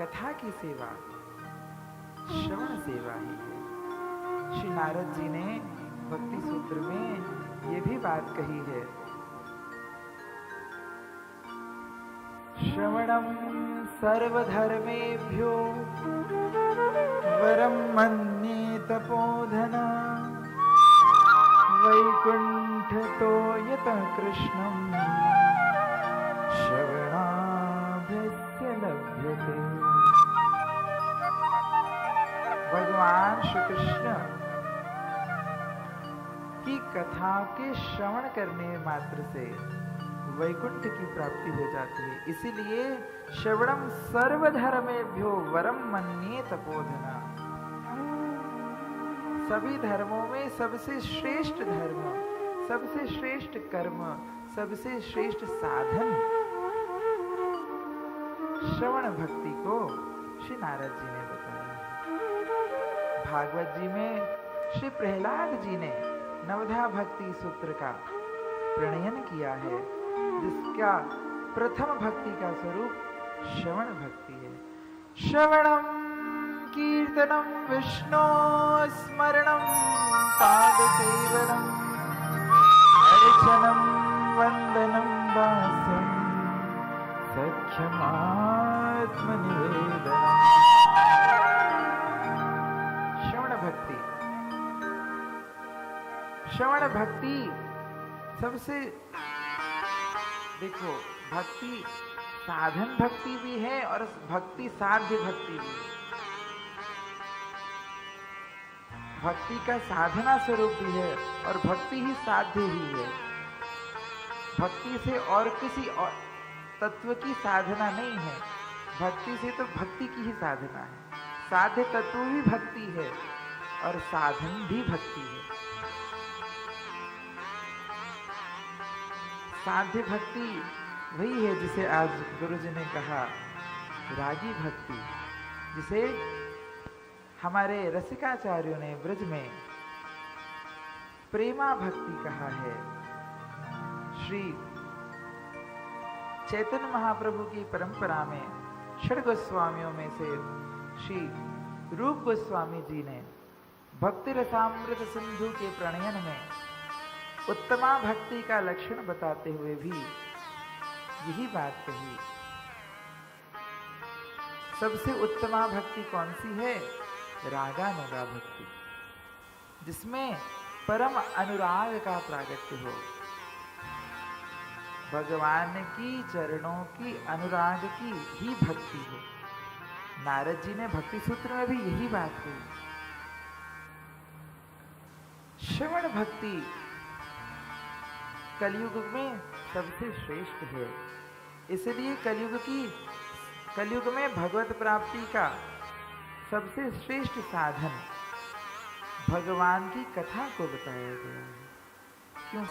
कथा की सेवा श्रवण सेवा ही है। श्री नारद जी ने भक्ति सूत्र में ये भी बात कही है, श्रवणम सर्वधर्मेभ्यो वरम मन्ये तपोधना वैकुंठतो यत कृष्णं श्रवणाभ्यस्य लभ्यते। भगवान श्री कृष्ण की कथा के श्रवण करने मात्र से वैकुंठ की प्राप्ति हो जाती है। इसीलिए श्रवणम सर्वधर्मेभ्यो वरम मन्ये तपोधना, सभी धर्मों में सबसे श्रेष्ठ धर्म, सबसे श्रेष्ठ कर्म, सबसे श्रेष्ठ साधन श्रवण भक्ति को श्री नारद जी ने बताया। भागवत जी में श्री प्रहलाद जी ने नवधा भक्ति सूत्र का प्रणयन किया है, जिसका प्रथम भक्ति का स्वरूप श्रवण भक्ति है। श्रवणम कीर्तनम विष्णु स्मरणम पादसेवनम अर्चनम वंदनम दास्यम सख्यम आत्मनिवेदनम। श्रवण भक्ति, श्रवण भक्ति सबसे, देखो भक्ति साधन भक्ति भी है और भक्ति साध्य भक्ति भी है। भक्ति का साधना स्वरूप भी है और भक्ति ही साध्य ही है। भक्ति से और किसी और तत्व की साधना नहीं है, भक्ति से तो भक्ति की ही साधना है। साध्य तत्व भी भक्ति है और साधन भी भक्ति है। साध्य भक्ति वही है जिसे आज गुरु जी ने कहा रागी भक्ति, जिसे हमारे रसिकाचार्यों ने ब्रज में प्रेमा भक्ति कहा है। श्री चैतन्य महाप्रभु की परंपरा में षड गोस्वामियों में से श्री रूप गोस्वामी जी ने भक्ति रसामृत सिंधु के प्रणयन में उत्तमा भक्ति का लक्षण बताते हुए भी यही बात कही। सबसे उत्तमा भक्ति कौन सी है? रागानुगा भक्ति, जिसमें परम अनुराग का प्रागट्य हो, भगवान की चरणों की अनुराग की ही भक्ति हो। नारद जी ने भक्ति सूत्र में भी यही बात कही। श्रवण भक्ति कलयुग में सबसे श्रेष्ठ है, इसलिए कलयुग में भगवत प्राप्ति का सबसे श्रेष्ठ साधन भगवान की कथा को बताया गया है। क्यों?